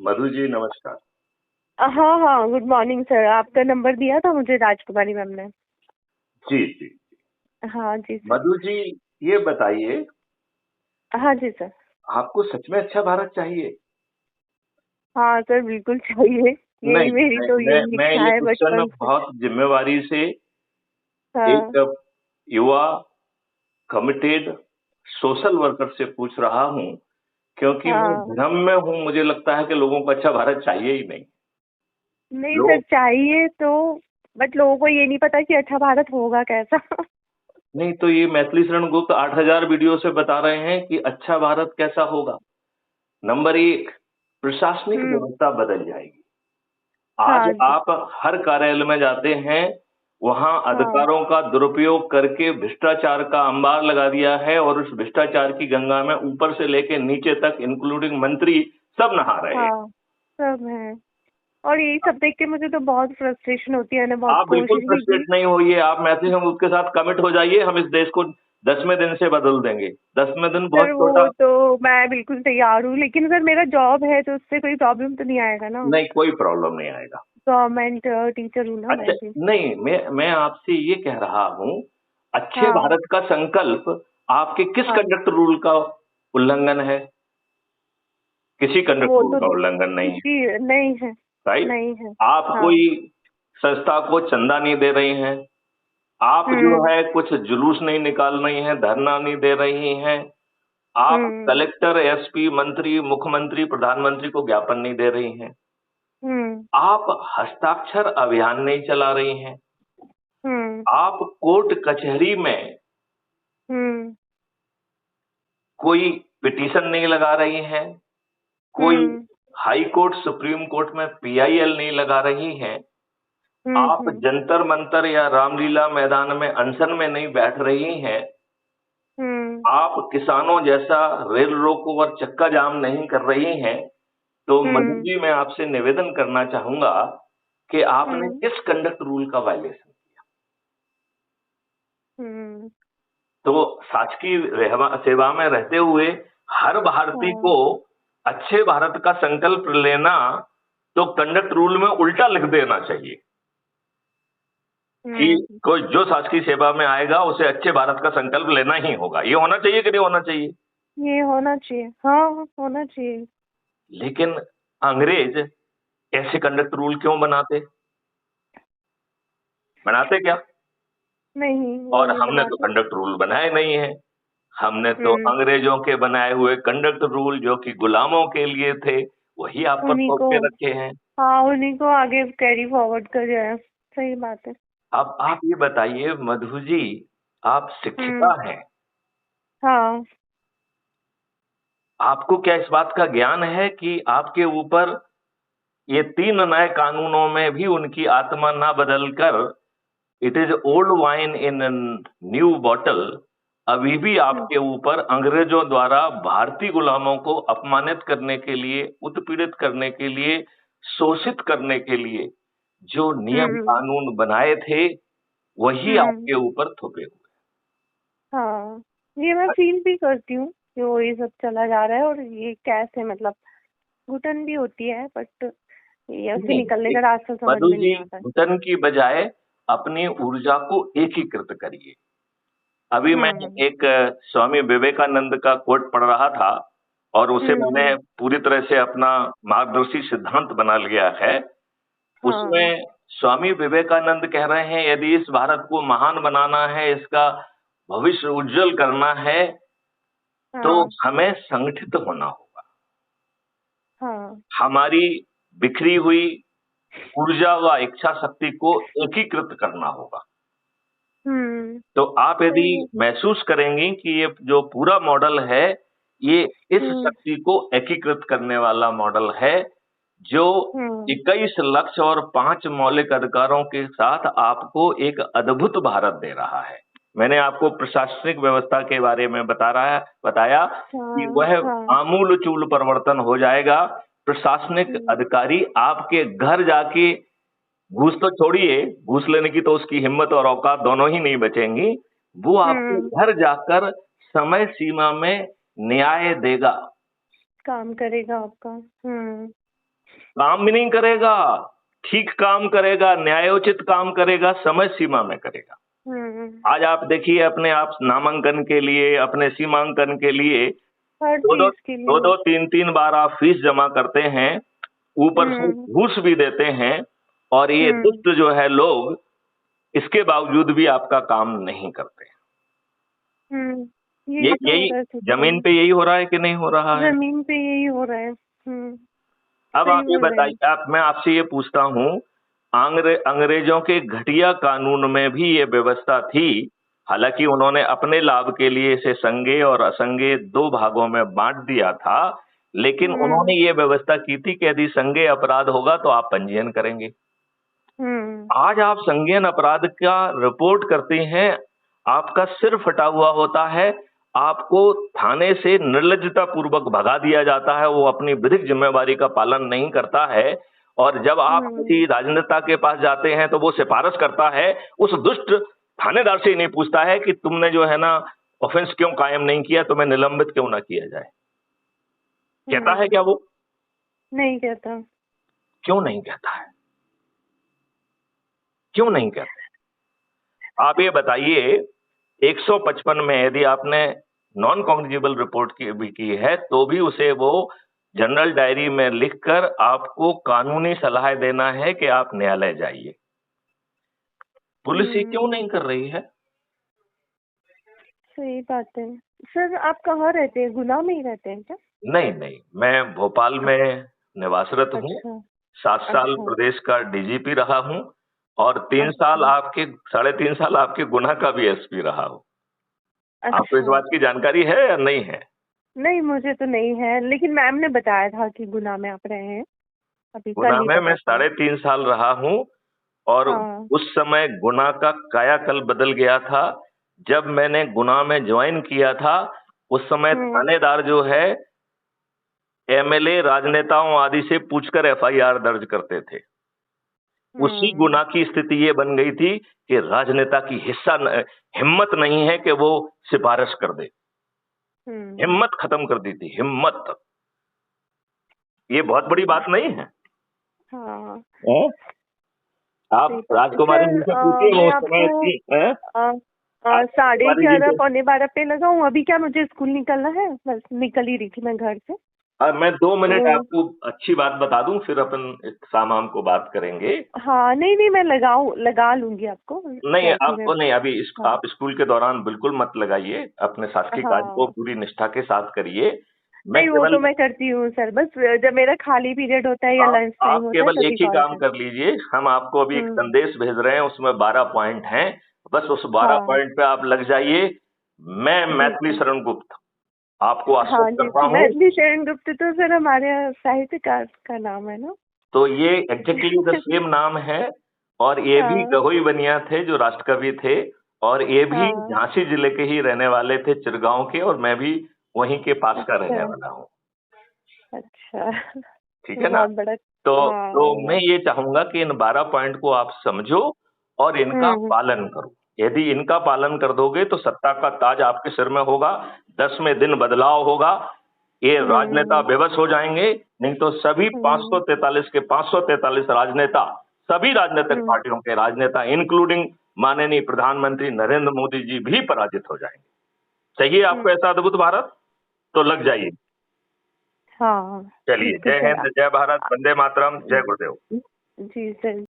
मधु जी नमस्कार। हाँ हाँ, गुड मॉर्निंग सर। आपका नंबर दिया था मुझे राजकुमारी मैम ने। जी जी। हाँ जी सर। मधु जी ये बताइए, हाँ जी सर। आपको सच में अच्छा भारत चाहिए? हाँ सर, बिल्कुल चाहिए। यही नहीं, मेरी तो यही मैं इच्छा ये है क्वेश्चन बचपन से। बहुत जिम्मेवारी से हाँ एक युवा कमिटेड सोशल वर्कर से पूछ रहा हूँ, क्योंकि मैं हाँ। भ्रम में हूँ। मुझे लगता है कि लोगों को अच्छा भारत चाहिए ही नहीं। नहीं सर, लोग चाहिए तो, बट लोगों को ये नहीं पता कि अच्छा भारत होगा कैसा। नहीं तो ये मैथिली शरण गुप्त 8,000 वीडियो से बता रहे हैं कि अच्छा भारत कैसा होगा। नंबर एक, प्रशासनिक हम्म। व्यवस्था बदल जाएगी। आज हाँ जी। आप हर कार्यालय में जाते हैं, वहां हाँ अधिकारों का दुरुपयोग करके भ्रष्टाचार का अंबार लगा दिया है और उस भ्रष्टाचार की गंगा में ऊपर से लेके नीचे तक इंक्लूडिंग मंत्री सब नहा रहे हैं। हाँ, सब है। और यही सब देख के मुझे तो बहुत फ्रस्ट्रेशन होती है। मैंने बहुत आप बिल्कुल कोशिश भी फ्रस्ट्रेट की। नहीं होइए, आप मैथिली हम उसके साथ कमिट हो जाइए, हम इस देश को 10वें दिन से बदल देंगे। 10वें दिन बहुत सर वो छोटा। तो मैं बिल्कुल तैयार हूँ, लेकिन सर मेरा जॉब है तो उससे कोई प्रॉब्लम तो नहीं आएगा ना। नहीं, कोई प्रॉब्लम नहीं आएगा। गवर्नमेंट टीचर हूँ ना अच्छा, मैं भी। नहीं, मैं आपसे ये कह रहा हूँ, अच्छे हाँ भारत का संकल्प आपके किस हाँ। कंडक्ट रूल का उल्लंघन है? किसी कंडक्ट वो रूल तो का उल्लंघन नहीं है, किसी नहीं है। राइट? नहीं है। आप हाँ। कोई संस्था को चंदा नहीं दे रही हैं, आप जो हम्म। है कुछ जुलूस नहीं निकाल रही हैं, धरना नहीं दे रही हैं, आप हम्म। कलेक्टर, एसपी, मंत्री, मुख्यमंत्री, प्रधानमंत्री को ज्ञापन नहीं दे रही हैं, हम्म। आप हस्ताक्षर अभियान नहीं चला रही हैं, हम्म। आप कोर्ट कचहरी में हम्म। कोई पिटीशन नहीं लगा रही हैं, कोई हम्म। हाई कोर्ट, सुप्रीम कोर्ट में पीआईएल नहीं लगा रही हैं, आप हम्म। जंतर मंतर या रामलीला मैदान में अनशन में नहीं बैठ रही हैं, हम्म। आप किसानों जैसा रेल रोको और चक्का जाम नहीं कर रही हैं, तो मधु हम्म। जी मैं आपसे निवेदन करना चाहूंगा कि आपने हम्म। किस कंडक्ट रूल का वायलेशन किया। हम्म। तो शासकीय सेवा में रहते हुए हर भारतीय हाँ। को अच्छे भारत का संकल्प लेना तो कंडक्ट रूल में उल्टा लिख देना चाहिए कि हम्म। कोई जो शासकीय सेवा में आएगा उसे अच्छे भारत का संकल्प लेना ही होगा। ये होना चाहिए कि नहीं होना चाहिए? ये होना चाहिए। हाँ, होना चाहिए। लेकिन अंग्रेज ऐसे कंडक्ट रूल क्यों बनाते? बनाते क्या? नहीं, वो और नहीं हमने तो बनाते। कंडक्ट रूल बनाए नहीं है। हमने तो हम्म। अंग्रेजों के बनाए हुए कंडक्ट रूल जो कि गुलामों के लिए थे, वही आप पर उन्हीं थोप को। के रखे हैं। हाँ, उन्हीं को आगे कैरी फॉरवर्ड कर रहे हैं। सही बात है। अब आप ये बताइए मधु जी, आप हम्म। शिक्षिता हैं, हाँ। आपको क्या इस बात का ज्ञान है कि आपके ऊपर ये 3 नए कानूनों में भी उनकी आत्मा ना बदलकर it is old wine in new bottle, अभी भी हम्म। आपके ऊपर अंग्रेजों द्वारा भारतीय गुलामों को अपमानित करने के लिए, उत्पीड़ित करने के लिए, शोषित करने के लिए जो नियम हम्म। कानून बनाए थे वही हम्म। आपके ऊपर थोपे हुए। हाँ, ये मैं फील भी करती हूँ कि वो ये सब चला जा रहा है, और ये कैसे मतलब घुटन भी होती है, बट ये उससे नहीं, निकलने का रास्ता समझ मधु में जी, नहीं आता है। घुटन की बजाय अपनी ऊर्जा को एकीकृत करिए। अभी मैं हम्म। एक स्वामी विवेकानंद का कोट पढ़ रहा था और उसे मैंने हम्म। पूरी तरह से अपना मार्गदर्शी सिद्धांत बना लिया है। हाँ। उसमें स्वामी विवेकानंद कह रहे हैं, यदि इस भारत को महान बनाना है, इसका भविष्य उज्जवल करना है, तो हाँ। हमें संगठित होना होगा। हाँ। हमारी बिखरी हुई ऊर्जा व इच्छा शक्ति को एकीकृत करना होगा। तो आप यदि सही है। महसूस करेंगी कि ये जो पूरा मॉडल है, ये इस हम्म। शक्ति को एकीकृत करने वाला मॉडल है, जो हम्म। 21 लक्ष्य और 5 मौलिक अधिकारों के साथ आपको एक अद्भुत भारत दे रहा है। मैंने आपको प्रशासनिक व्यवस्था के बारे में बताया कि हाँ वह हाँ। आमूल-चूल परिवर्तन हो जाएगा। प्रशासनिक हम्म। अधिकारी आपके घर जाके घूस तो छोड़िए, घूस लेने की तो उसकी हिम्मत और औकात दोनों ही नहीं बचेंगी। वो आपके हम्म। घर जाकर समय सीमा में न्याय देगा। काम करेगा आपका। काम भी नहीं करेगा, ठीक काम करेगा, न्यायोचित काम करेगा, समय सीमा में करेगा। आज आप देखिए, अपने आप नामांकन के लिए, अपने सीमांकन के लिए हर दो दो चीज के दो लिए। दो तीन तीन बार आप फीस जमा करते हैं, ऊपर से घूस भी देते हैं, और ये दुष्ट जो है लोग, इसके बावजूद भी आपका काम नहीं करते। यही तो यही हो रहा है जमीन सिस्टम। पे यही हो रहा है कि नहीं हो रहा है? जमीन पे यही हो रहा है। अब सही आप ये बोल रहे हैं। बताइए, मैं आपसे ये पूछता हूँ, अंग्रेजों के घटिया कानून में भी ये व्यवस्था थी। हालांकि उन्होंने अपने लाभ के लिए इसे संज्ञेय और असंज्ञेय दो भागों में बांट दिया था, लेकिन उन्होंने ये व्यवस्था की थी कि यदि संज्ञेय अपराध होगा तो आप पंजीयन करेंगे। आज आप संज्ञेय अपराध का रिपोर्ट करते हैं, आपका सिर फटा हुआ होता है, आपको थाने से निर्लज्जता पूर्वक भगा दिया जाता है, वो अपनी विधिक जिम्मेवारी का पालन नहीं करता है। और जब आप किसी राजनेता के पास जाते हैं तो वो सिफारिश करता है, उस दुष्ट थानेदार से ही नहीं पूछता है कि तुमने जो है ना ऑफेंस क्यों कायम नहीं किया, तुम्हें निलंबित क्यों ना किया जाए। कहता है क्या वो? नहीं कहता। क्यों नहीं कहता है? क्यों नहीं कहते? आप ये बताइए, 155 में यदि आपने नॉन कॉग्निजेबल रिपोर्ट भी की है, तो भी उसे वो जनरल डायरी में लिखकर आपको कानूनी सलाह देना है कि आप न्यायालय जाइए। पुलिस ये क्यों नहीं कर रही है? सही बात है। सर आप कहाँ रहते हैं? गुना में ही रहते हैं क्या? नहीं नहीं, मैं भोपाल में निवासरत हूँ। अच्छा। 7 साल अच्छा। प्रदेश का डीजीपी रहा हूँ, और 3 साल अच्छा। आपके, 3.5 साल आपके गुना का भी एसपी रहा हूँ। आपको इस अच्छा। बात की जानकारी है या नहीं है? नहीं मुझे तो नहीं है, लेकिन मैम ने बताया था कि गुना में आप रहे हैं। अभी कल गुना ही में मैं पता चला। 3.5 साल रहा हूँ, और हाँ। उस समय गुना का कायाकल्प बदल गया था। जब मैंने गुना में ज्वाइन किया था, उस समय थानेदार जो है एमएलए, राजनेताओं आदि से पूछकर एफआईआर दर्ज करते थे। उसी गुना की स्थिति ये बन गई थी कि राजनेता की हिम्मत नहीं है कि वो सिफारिश कर दे। हिम्मत खत्म कर दी थी, हिम्मत। ये बहुत बड़ी बात नहीं है। हाँ। हैं? आप सही बात है। राजकुमारी जी से पूछिए, वो मैं उस समय आपको थी, हैं? आप राजकुमारी जी 11:30 से, 11:45 पे लगाऊं? अभी क्या मुझे स्कूल निकलना है? बस निकल ही रही थी मैं घर से। मैं 2 मिनट तो आपको अच्छी बात बता दूं, फिर अपन शाम को बात करेंगे। हाँ, नहीं नहीं, मैं लगा लूंगी आपको नहीं, जैसे ही मैं। आपको नहीं, अभी हाँ। आप स्कूल के दौरान बिल्कुल मत लगाइए, अपने शासकीय कार्य को हाँ। पूरी निष्ठा के साथ करिए। मैं नहीं वो केवल तो मैं करती हूँ सर, बस जब मेरा खाली पीरियड होता है या लंच आप टाइम होता है केवल एक तभी ही कॉल काम कर। कर लीजिए, हम आपको अभी एक संदेश भेज रहे हैं, उसमें 12 पॉइंट हैं, बस उस 12 हाँ पॉइंट पे आप लग जाइए। मैं ठीक मैथिली है। शरण गुप्त आपको हाँ आश्वस्त जी, करता हूँ। मैथिली शरण गुप्त तो सर हमारे साहित्यकार का नाम है ना? तो ये एग्जैक्टली द सेम नाम है, और ये भी हाँ। गहोई बनिया थे जो राष्ट्रकवि थे, और ये भी हाँ। झांसी जिले के ही रहने वाले थे, चिरगांव के, और मैं भी वहीं के पास का रहने अच्छा। वाला हूँ। अच्छा। ठीक है ना? बहुत बड़ा। तो मैं हाँ। ये चाहूंगा कि इन 12 पॉइंट को आप समझो और इनका पालन करो। यदि इनका पालन कर दोगे तो सत्ता का ताज आपके सिर में होगा, 10 में दिन बदलाव होगा, ये राजनेता बेबस हो जाएंगे। नहीं तो सभी 543 के 543 राजनेता, सभी राजनीतिक पार्टियों के राजनेता, इंक्लूडिंग माननीय प्रधानमंत्री नरेंद्र मोदी जी भी पराजित हो जाएंगे। चाहिए आपको ऐसा अद्भुत भारत? तो लग जाइए। हाँ चलिए, ठीक है जय सर। हिंद, जय भारत, वंदे मातरम, जय गुरुदेव। जी सर।